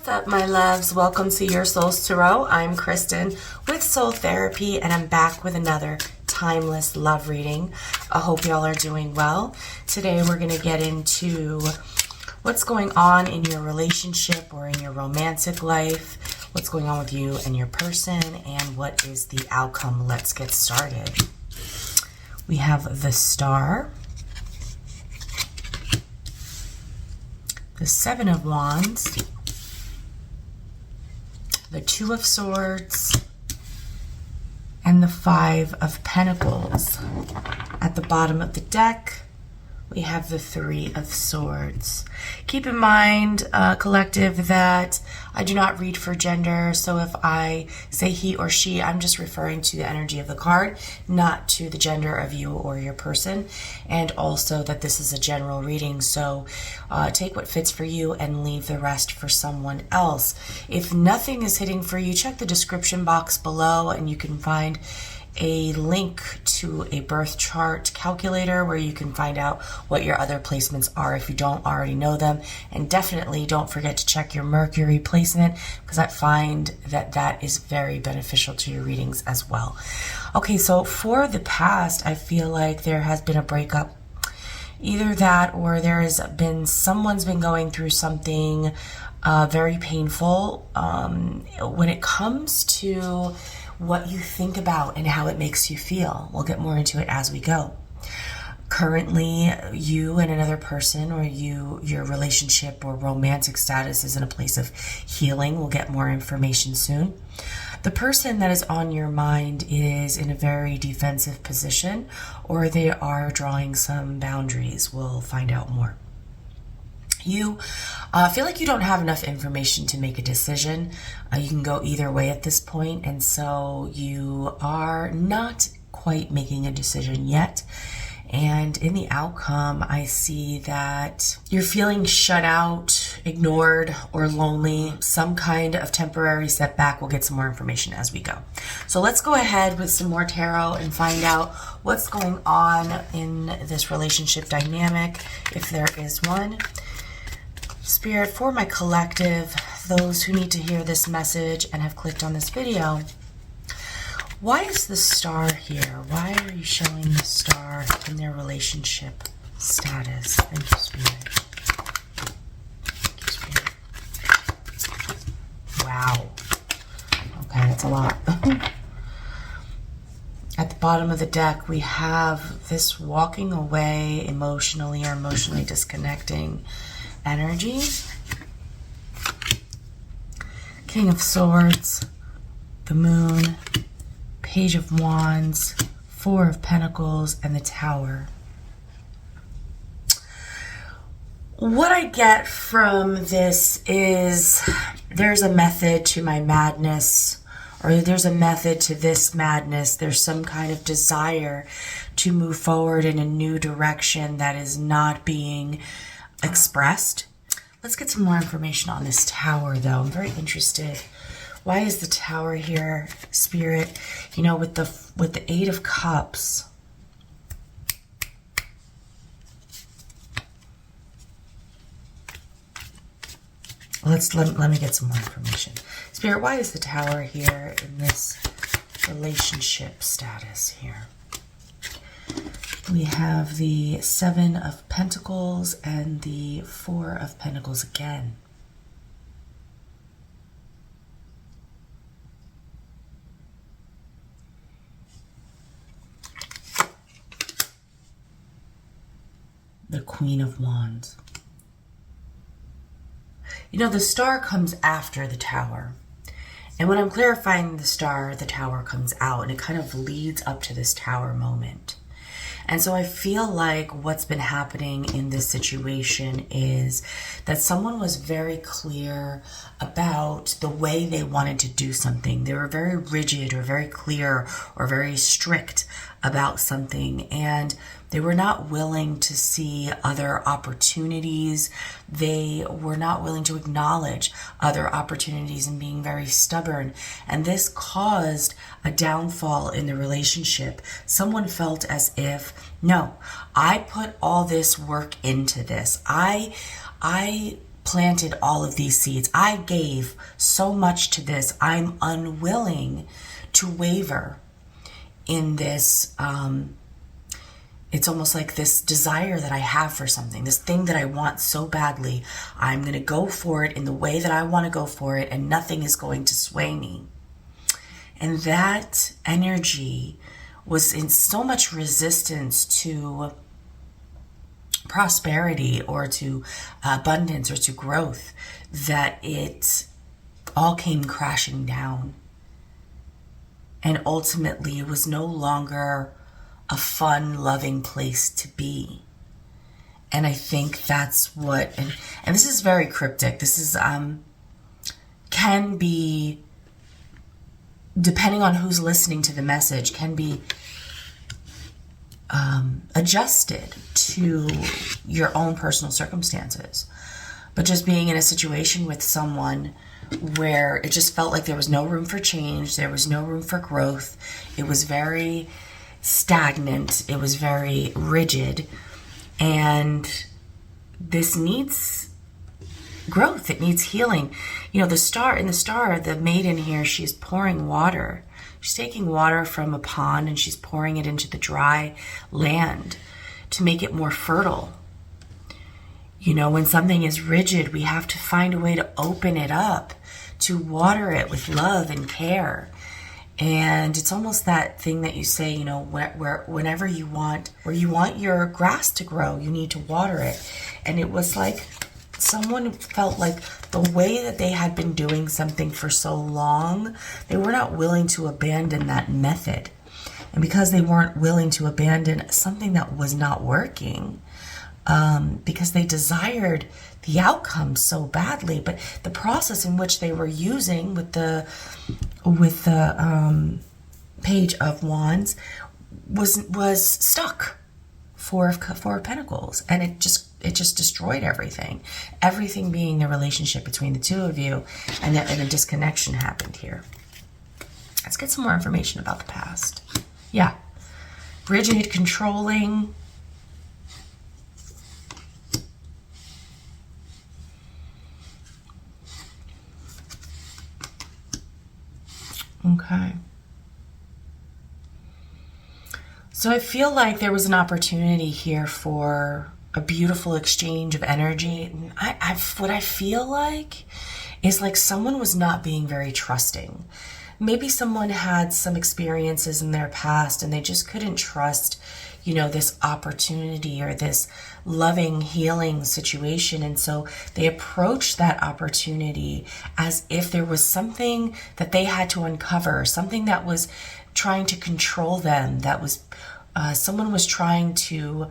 What's up, my loves? Welcome to Your Soul's Tarot. I'm Kristen with Soul Therapy, and I'm back with another timeless love reading. I hope y'all are doing well. Today we're going to get into what's going on in your relationship or in your romantic life, what's going on with you and your person, and what is the outcome. Let's get started. We have the Star, the Seven of Wands, the Two of Swords, and the Five of Pentacles. At the bottom of the deck, we have the Three of Swords. Keep in mind, collective, that I do not read for gender, so if I say he or she, I'm just referring to the energy of the card, not to the gender of you or your person, and also that this is a general reading, so take what fits for you and leave the rest for someone else. If nothing is hitting for you, check the description box below and you can find a link to a birth chart calculator where you can find out what your other placements are if you don't already know them. And definitely don't forget to check your Mercury placement, because I find that that is very beneficial to your readings as well. Okay, so for the past, I feel like there has been a breakup. Either that or there has been, someone's been going through something very painful. When it comes to what you think about and how it makes you feel, we'll get more into it as we go. Currently, you and another person, or your relationship or romantic status, is in a place of healing. We'll get more information soon. The person that is on your mind is in a very defensive position, or they are drawing some boundaries. We'll find out more. You feel like you don't have enough information to make a decision. You can go either way at this point, and so you are not quite making a decision yet. And in the outcome, I see that you're feeling shut out, ignored, or lonely, some kind of temporary setback. We'll get some more information as we go. So let's go ahead with some more tarot and find out what's going on in this relationship dynamic, if there is one. Spirit, for my collective, those who need to hear this message and have clicked on this video, why is the Star here? Why are you showing the Star in their relationship status? Thank you, Spirit. Thank you, Spirit. Wow. Okay, that's a lot. At the bottom of the deck, we have this walking away emotionally or emotionally disconnecting energy. King of Swords, the Moon, Page of Wands, Four of Pentacles, and the Tower. What I get from this is there's a method to my madness, or there's a method to this madness. There's some kind of desire to move forward in a new direction that is not being expressed. Let's get some more information on this Tower, though. I'm very interested. Why is the Tower here, Spirit? You know, with the Eight of Cups, let me get some more information. Spirit, why is the Tower here in this relationship status here? We have the Seven of Pentacles and the Four of Pentacles again. The Queen of Wands. You know, the Star comes after the Tower. And when I'm clarifying the Star, the Tower comes out, and it kind of leads up to this Tower moment. And so I feel like what's been happening in this situation is that someone was very clear about the way they wanted to do something. They were very rigid or very clear or very strict about something, and they were not willing to see other opportunities. They were not willing to acknowledge other opportunities and being very stubborn. And this caused a downfall in the relationship. Someone felt as if, no, I put all this work into this. I planted all of these seeds. I gave so much to this. I'm unwilling to waver in this. It's almost like this desire that I have for something, this thing that I want so badly. I'm going to go for it in the way that I want to go for it, and nothing is going to sway me. And that energy was in so much resistance to prosperity or to abundance or to growth that it all came crashing down. And ultimately, it was no longer a fun, loving place to be. And I think that's what, and this is very cryptic. This is, can be, depending on who's listening to the message, can be adjusted to your own personal circumstances. But just being in a situation with someone where it just felt like there was no room for change, there was no room for growth, it was very stagnant, it was very rigid, and this needs growth, it needs healing. You know, the maiden here, she's pouring water. She's taking water from a pond and she's pouring it into the dry land to make it more fertile. You know, when something is rigid, we have to find a way to open it up, to water it with love and care. And it's almost that thing that you say, you know, whenever you want, where you want your grass to grow, you need to water it. And it was like someone felt like the way that they had been doing something for so long, they were not willing to abandon that method. And because they weren't willing to abandon something that was not working, because they desired the outcome so badly, but the process in which they were using with the Page of Wands was stuck. Four of Pentacles, and it just destroyed everything. Everything being the relationship between the two of you, and a disconnection happened here. Let's get some more information about the past. Yeah, rigid, controlling. Okay. So I feel like there was an opportunity here for a beautiful exchange of energy. What I feel like is like someone was not being very trusting. Maybe someone had some experiences in their past and they just couldn't trust, you know, this opportunity or this loving, healing situation. And so they approached that opportunity as if there was something that they had to uncover, something that was trying to control them, that was someone was trying to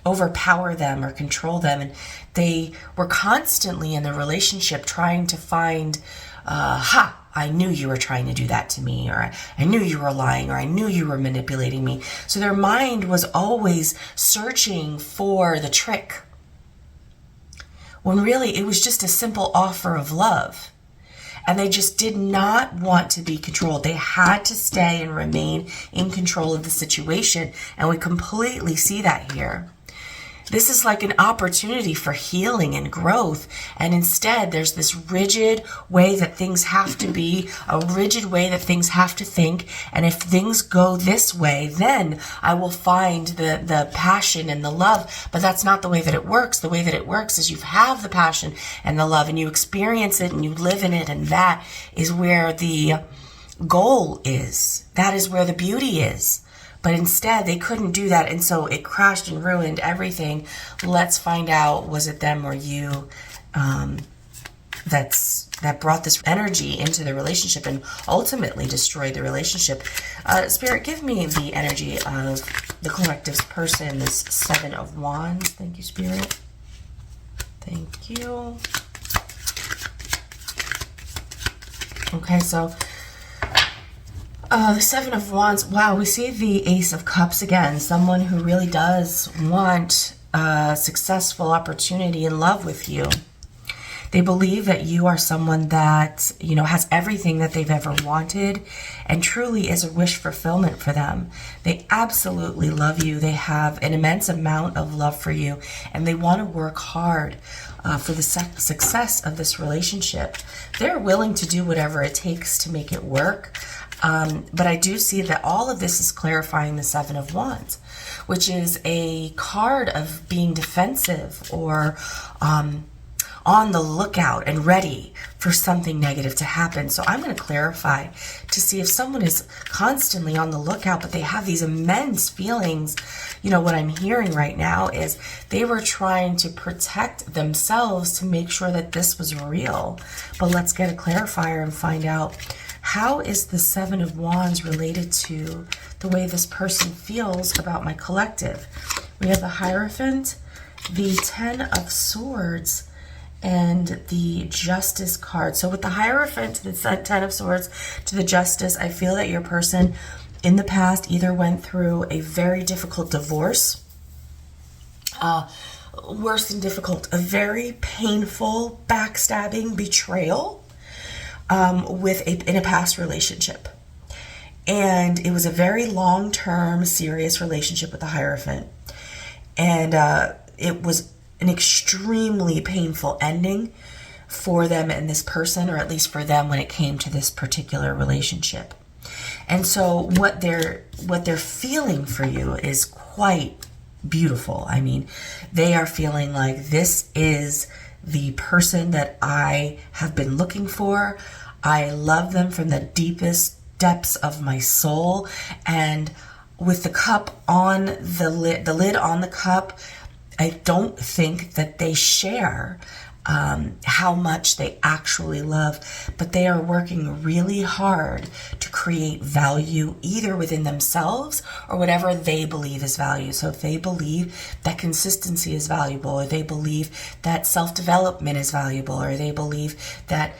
overpower them or control them, and they were constantly in the relationship trying to find, I knew you were trying to do that to me, or I knew you were lying, or I knew you were manipulating me. So their mind was always searching for the trick, when really it was just a simple offer of love. And they just did not want to be controlled. They had to stay and remain in control of the situation. And we completely see that here. This is like an opportunity for healing and growth. And instead, there's this rigid way that things have to be, a rigid way that things have to think. And if things go this way, then I will find the passion and the love. But that's not the way that it works. The way that it works is you have the passion and the love and you experience it and you live in it. And that is where the goal is. That is where the beauty is. But instead, they couldn't do that, and so it crashed and ruined everything. Let's find out, was it them or you that brought this energy into the relationship and ultimately destroyed the relationship? Spirit, give me the energy of the collective's person, this Seven of Wands. Thank you, Spirit. Thank you. Okay, so the Seven of Wands, wow, we see the Ace of Cups again. Someone who really does want a successful opportunity in love with you. They believe that you are someone that, has everything that they've ever wanted and truly is a wish fulfillment for them. They absolutely love you. They have an immense amount of love for you, and they want to work hard for the success of this relationship. They're willing to do whatever it takes to make it work. But I do see that all of this is clarifying the Seven of Wands, which is a card of being defensive or on the lookout and ready for something negative to happen. So I'm going to clarify to see if someone is constantly on the lookout, but they have these immense feelings. What I'm hearing right now is they were trying to protect themselves to make sure that this was real. But let's get a clarifier and find out, how is the Seven of Wands related to the way this person feels about my collective? We have the Hierophant, the Ten of Swords, and the Justice card. So with the Hierophant to the Ten of Swords to the Justice, I feel that your person in the past either went through a very difficult divorce, worse than difficult, a very painful backstabbing betrayal in a past relationship. And it was a very long-term, serious relationship with the Hierophant. And it was an extremely painful ending for them and this person, or at least for them when it came to this particular relationship. And so what they're feeling for you is quite beautiful. I mean, they are feeling like this is the person that I have been looking for. I love them from the deepest depths of my soul. And with the cup on the lid on the cup, I don't think that they share how much they actually love, but they are working really hard to create value either within themselves or whatever they believe is value. So if they believe that consistency is valuable, or they believe that self-development is valuable, or they believe that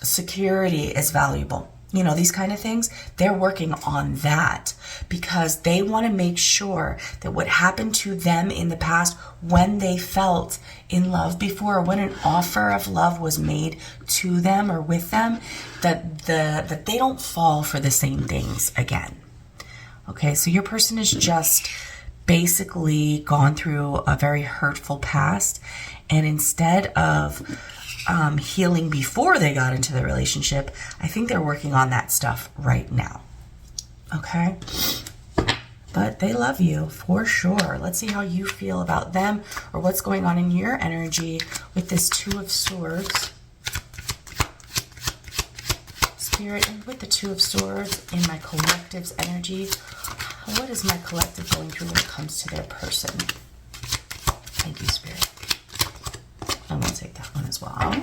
security is valuable, these kind of things, they're working on that because they want to make sure that what happened to them in the past when they felt in love before, or when an offer of love was made to them or with them, that they don't fall for the same things again. Okay, so your person has just basically gone through a very hurtful past, and instead of healing before they got into the relationship, I think they're working on that stuff right now. Okay? But they love you for sure. Let's see how you feel about them, or what's going on in your energy with this Two of Swords. Spirit, and with the Two of Swords in my collective's energy, what is my collective going through when it comes to their person? Thank you, Spirit. I'm going to take that one as well.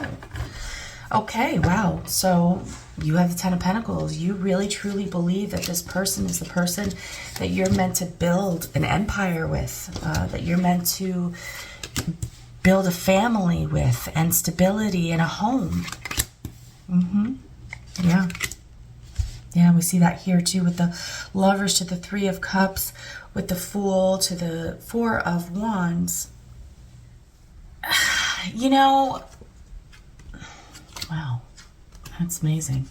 Okay, wow. So you have the Ten of Pentacles. You really truly believe that this person is the person that you're meant to build an empire with, that you're meant to build a family with, and stability in a home. Yeah. Yeah, we see that here too with the Lovers to the Three of Cups, with the Fool to the Four of Wands. Wow, that's amazing.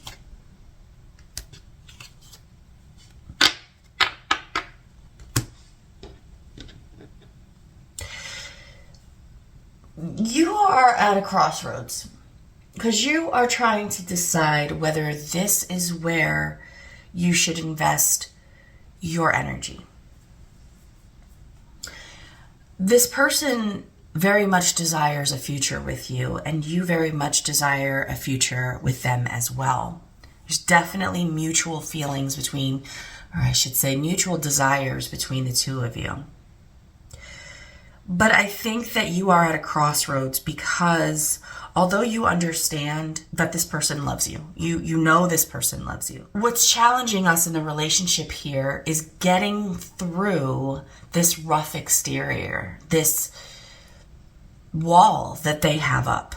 You are at a crossroads because you are trying to decide whether this is where you should invest your energy. This person very much desires a future with you, and you very much desire a future with them as well. There's definitely mutual feelings between, or I should say mutual desires between the two of you. But I think that you are at a crossroads because although you understand that this person loves you, you know this person loves you, what's challenging us in the relationship here is getting through this rough exterior, this wall that they have up.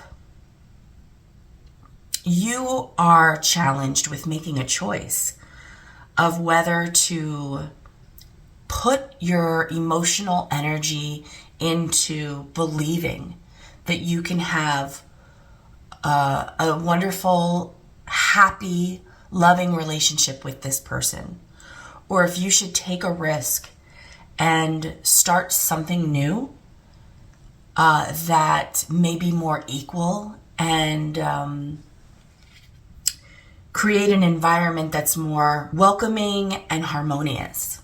You are challenged with making a choice of whether to put your emotional energy into believing that you can have a wonderful, happy, loving relationship with this person, or if you should take a risk and start something new that may be more equal and create an environment that's more welcoming and harmonious.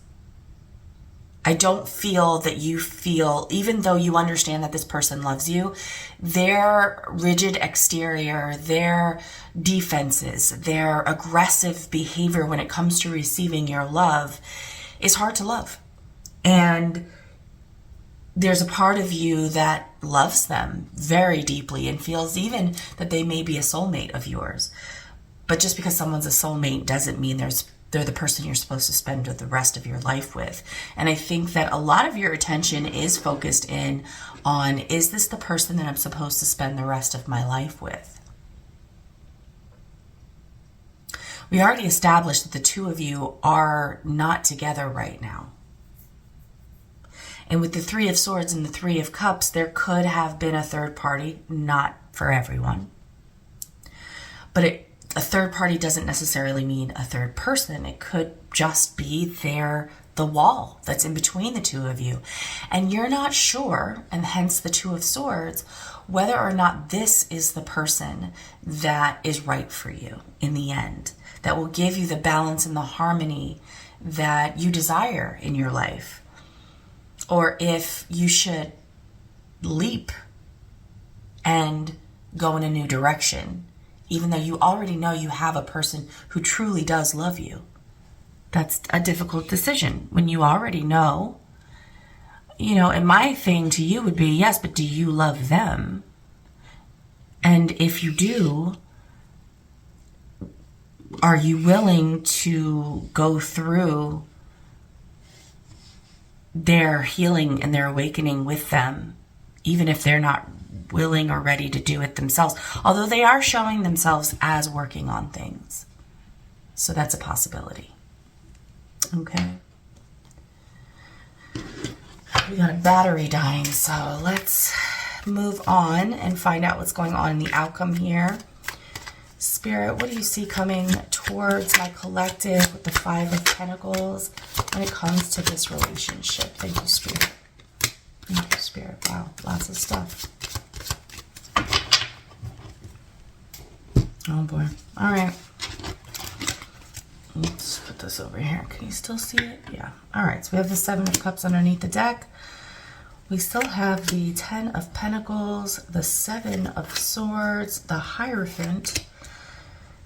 I don't feel that you feel, even though you understand that this person loves you, their rigid exterior, their defenses, their aggressive behavior when it comes to receiving your love is hard to love. And there's a part of you that loves them very deeply and feels even that they may be a soulmate of yours. But just because someone's a soulmate doesn't mean they're the person you're supposed to spend the rest of your life with. And I think that a lot of your attention is focused in on, is this the person that I'm supposed to spend the rest of my life with? We already established that the two of you are not together right now. And with the Three of Swords and the Three of Cups, there could have been a third party, not for everyone. But a third party doesn't necessarily mean a third person. It could just be the wall that's in between the two of you. And you're not sure, and hence the Two of Swords, whether or not this is the person that is right for you in the end, that will give you the balance and the harmony that you desire in your life. Or if you should leap and go in a new direction, even though you already know you have a person who truly does love you. That's a difficult decision when you already know, and my thing to you would be, yes, but do you love them? And if you do, are you willing to go through their healing and their awakening with them, even if they're not willing or ready to do it themselves, although they are showing themselves as working on things. So that's a possibility. Okay. We got a battery dying, so let's move on and find out what's going on in the outcome here. Spirit, what do you see coming towards my collective with the Five of Pentacles when it comes to this relationship? Thank you, Spirit. Thank you, Spirit. Wow, lots of stuff. Oh boy. All right. Let's put this over here. Can you still see it? Yeah. All right. So we have the Seven of Cups underneath the deck. We still have the Ten of Pentacles, the Seven of Swords, the Hierophant,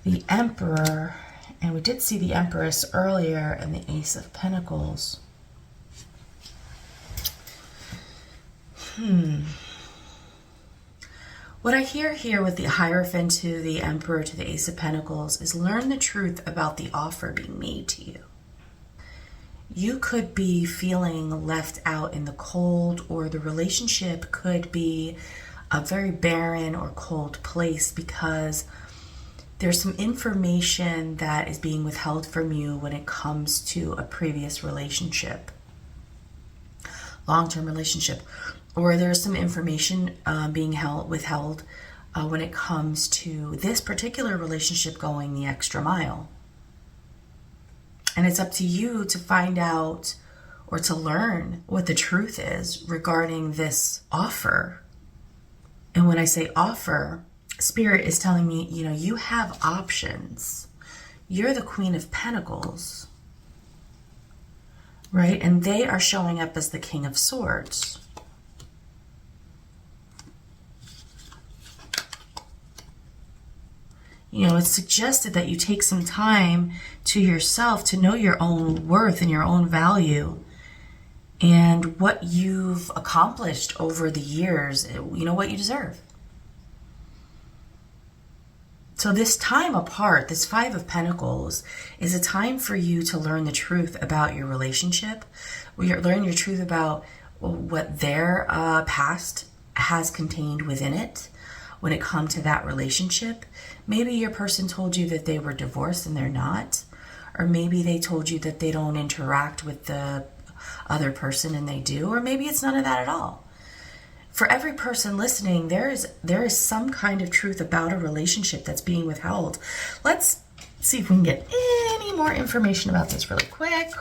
the Emperor, and we did see the Empress earlier, and the Ace of Pentacles. What I hear here with the Hierophant to the Emperor to the Ace of Pentacles is learn the truth about the offer being made to you. You could be feeling left out in the cold, or the relationship could be a very barren or cold place because there's some information that is being withheld from you when it comes to a previous relationship, long-term relationship. Or there's some information being withheld when it comes to this particular relationship going the extra mile. And it's up to you to find out or to learn what the truth is regarding this offer. And when I say offer, Spirit is telling me, you have options. You're the Queen of Pentacles, right? And they are showing up as the King of Swords. It's suggested that you take some time to yourself to know your own worth and your own value and what you've accomplished over the years, what you deserve. So this time apart, this Five of Pentacles, is a time for you to learn the truth about your relationship. Learn your truth about what their past has contained within it. When it comes to that relationship, maybe your person told you that they were divorced and they're not, or maybe they told you that they don't interact with the other person and they do, or maybe it's none of that at all. for every person listening, there is some kind of truth about a relationship that's being withheld. Let's see if we can get any more information about this really quick.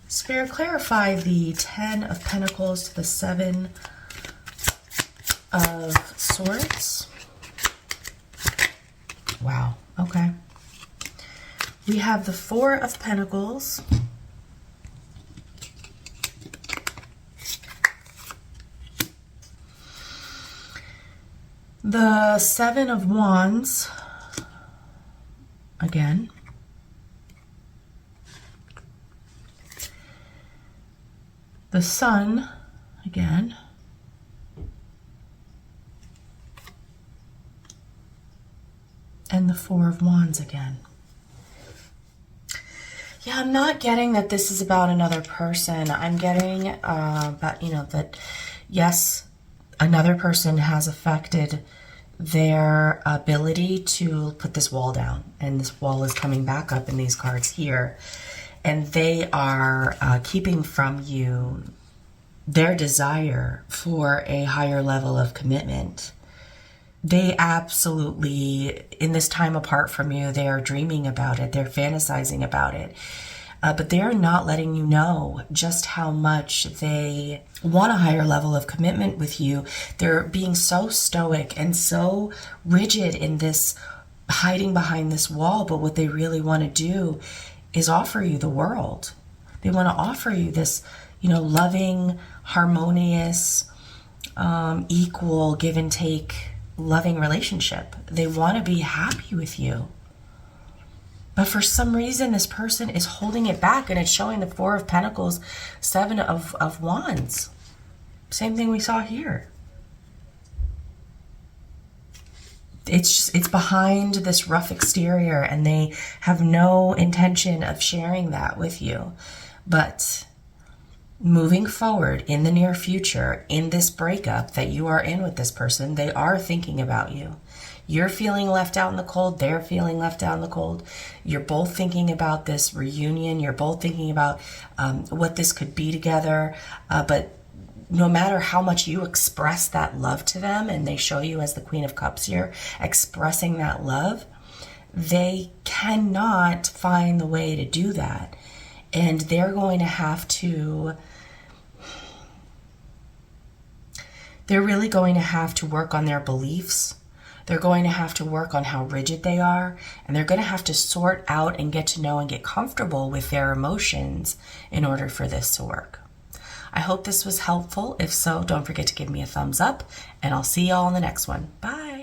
Spirit, clarify the 10 of Pentacles to the 7 of Swords. Wow, okay. We have the 4 of Pentacles. The 7 of Wands, again. The Sun, again. And the 4 of Wands again. Yeah, I'm not getting that this is about another person. I'm getting about, that yes, another person has affected their ability to put this wall down. And this wall is coming back up in these cards here. And they are keeping from you their desire for a higher level of commitment. They absolutely, in this time apart from you, they are dreaming about it. They're fantasizing about it. But they're not letting you know just how much they want a higher level of commitment with you. They're being so stoic and so rigid in this, hiding behind this wall. But what they really want to do is offer you the world. They want to offer you this, loving, harmonious, equal, give and take, loving relationship. They want to be happy with you. But for some reason, this person is holding it back, and it's showing the 4 of Pentacles, 7 of Wands. Same thing we saw here. It's behind this rough exterior, and they have no intention of sharing that with you. But moving forward in the near future, in this breakup that you are in with this person, they are thinking about you. You're feeling left out in the cold. They're feeling left out in the cold. You're both thinking about this reunion. You're both thinking about what this could be together. But no matter how much you express that love to them, and they show you as the Queen of Cups here, expressing that love, they cannot find the way to do that. And they're going to have to, they're really going to have to work on their beliefs. They're going to have to work on how rigid they are, and they're going to have to sort out and get to know and get comfortable with their emotions in order for this to work. I hope this was helpful. If so, don't forget to give me a thumbs up, and I'll see y'all in the next one. Bye.